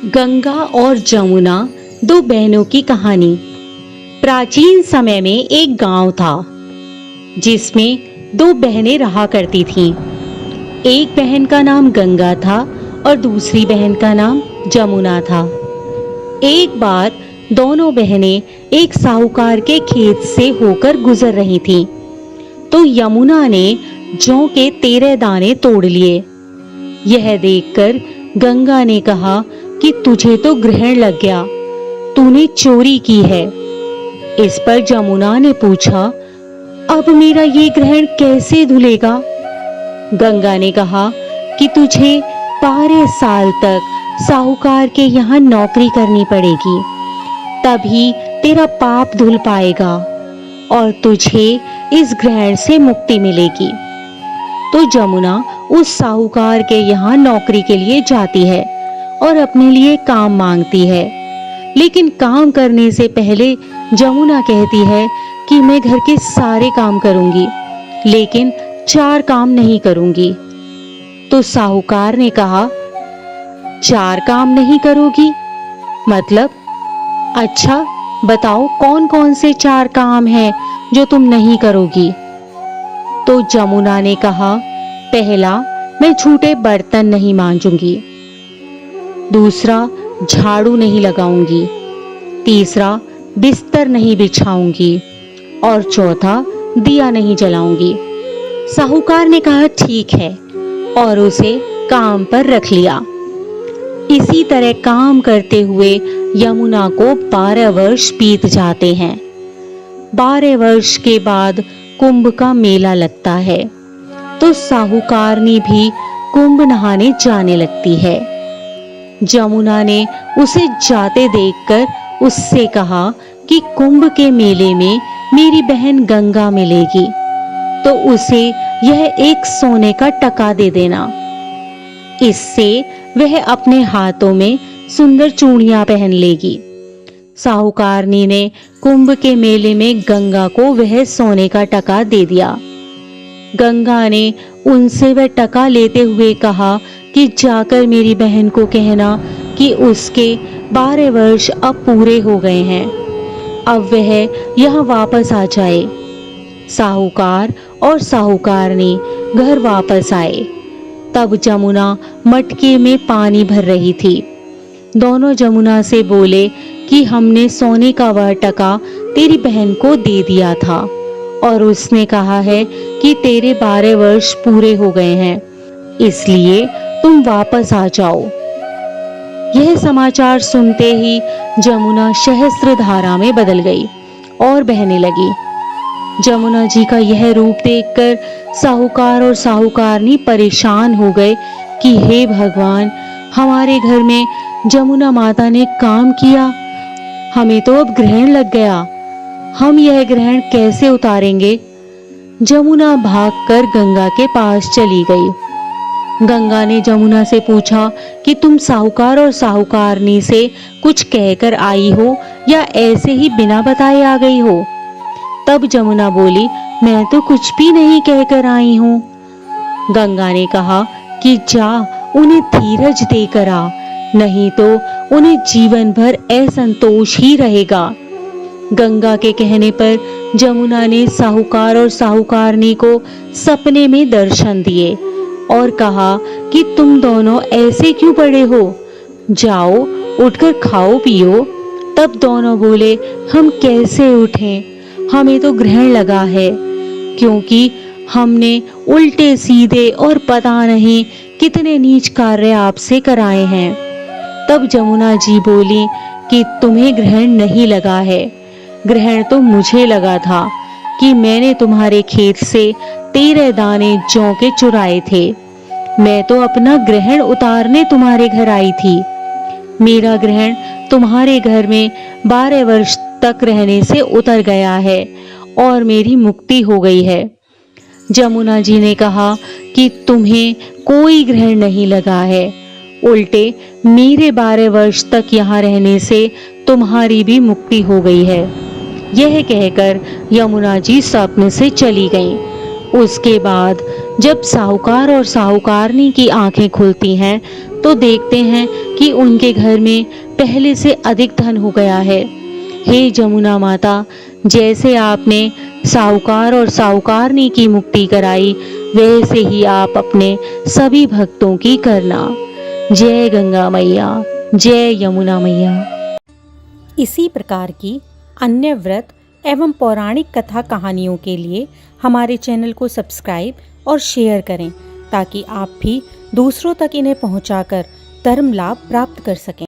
गंगा और जमुना, दो बहनों की कहानी। प्राचीन समय में एक गांव था जिसमें दो बहनें रहा करती थीं। एक बहन का नाम गंगा था और दूसरी बहन का नाम जमुना था। एक बार दोनों बहनें एक साहूकार के खेत से होकर गुजर रही थीं, तो यमुना ने जौ के 13 दाने तोड़ लिए। यह देखकर गंगा ने कहा कि तुझे तो ग्रहण लग गया, तूने चोरी की है। इस पर जमुना ने पूछा, अब मेरा ये ग्रहण कैसे धुलेगा? गंगा ने कहा कि तुझे 12 साल तक साहूकार के यहाँ नौकरी करनी पड़ेगी, तभी तेरा पाप धुल पाएगा और तुझे इस ग्रहण से मुक्ति मिलेगी। तो जमुना उस साहूकार के यहाँ नौकरी के लिए जाती है और अपने लिए काम मांगती है, लेकिन काम करने से पहले जमुना कहती है कि मैं घर के सारे काम करूंगी, लेकिन 4 काम नहीं करूंगी। तो साहूकार ने कहा, 4 काम नहीं करोगी मतलब? अच्छा बताओ कौन कौन से 4 काम हैं जो तुम नहीं करोगी? तो जमुना ने कहा, पहला, मैं झूठे बर्तन नहीं मांजूंगी। दूसरा, झाड़ू नहीं लगाऊंगी। तीसरा, बिस्तर नहीं बिछाऊंगी और चौथा, दिया नहीं जलाऊंगी। साहूकार ने कहा ठीक है और उसे काम पर रख लिया। इसी तरह काम करते हुए यमुना को 12 वर्ष बीत जाते हैं। 12 वर्ष के बाद कुंभ का मेला लगता है, तो साहूकारनी भी कुंभ नहाने जाने लगती है। जमुना ने उसे जाते देखकर उससे कहा कि कुंभ के मेले में मेरी बहन गंगा मिलेगी, तो उसे यह एक सोने का टका दे देना। इससे वह अपने हाथों में सुंदर चूड़ियां पहन लेगी। साहूकारनी ने कुंभ के मेले में गंगा को वह सोने का टका दे दिया। गंगा ने उनसे वह टका लेते हुए कहा कि जाकर मेरी बहन को कहना कि उसके 12 वर्ष अब पूरे हो गए हैं, अब वह यहाँ वापस आ जाए। साहूकार और साहूकारनी घर वापस आए। तब जमुना मटके में पानी भर रही थी। दोनों जमुना से बोले कि हमने सोने का वह टका तेरी बहन को दे दिया था और उसने कहा है कि तेरे 12 वर्ष पूरे हो गए हैं, इसलिए तुम वापस आ जाओ। यह समाचार सुनते ही जमुना सहस्त्र धारा में बदल गई और बहने लगी। जमुना जी का यह रूप देखकर साहूकार और साहूकारनी परेशान हो गए कि हे भगवान, हमारे घर में जमुना माता ने काम किया, हमें तो अब ग्रहण लग गया, हम यह ग्रहण कैसे उतारेंगे? जमुना भागकर गंगा के पास चली गई। गंगा ने जमुना से पूछा कि तुम साहूकार और साहूकारनी से कुछ कहकर आई हो या ऐसे ही बिना बताए आ गई हो? तब जमुना बोली, मैं तो कुछ भी नहीं कहकर आई हूँ। गंगा ने कहा कि जा उन्हें धीरज देकर आ, नहीं तो उन्हें जीवन भर असंतोष ही रहेगा। गंगा के कहने पर जमुना ने साहूकार और साहूकारनी को सपने में दर्शन दिए और कहा कि तुम दोनों ऐसे क्यों पड़े हो, जाओ उठकर खाओ पियो। तब दोनों बोले, हम कैसे उठें, हमें तो ग्रहण लगा है, क्योंकि हमने उल्टे सीधे और पता नहीं कितने नीच कार्य आपसे कराए हैं। तब जमुना जी बोली कि तुम्हें ग्रहण नहीं लगा है, ग्रहण तो मुझे लगा था कि मैंने तुम्हारे खेत से 13 दाने जौ के चुराए थे। मैं तो अपना ग्रहण उतारने तुम्हारे घर आई थी। मेरा ग्रहण तुम्हारे घर में 12 वर्ष तक रहने से उतर गया है और मेरी मुक्ति हो गई है। जमुना जी ने कहा कि तुम्हें कोई ग्रहण नहीं लगा है, उल्टे मेरे 12 वर्ष तक यहाँ रहने से तुम्हारी भी मुक्ति हो गई है। यह कहकर यमुना जी स्वप्न से चली गईं। उसके बाद जब साहूकार और साहूकारनी की आंखें खुलती हैं तो देखते हैं कि उनके घर में पहले से अधिक धन हो गया है। हे जमुना माता, जैसे आपने साहूकार और साहूकारनी की मुक्ति कराई, वैसे ही आप अपने सभी भक्तों की करना। जय गंगा मैया, जय यमुना मैया। इसी प्रकार की अन्य व्रत एवं पौराणिक कथा कहानियों के लिए हमारे चैनल को सब्सक्राइब और शेयर करें, ताकि आप भी दूसरों तक इन्हें पहुंचाकर धर्म लाभ प्राप्त कर सकें।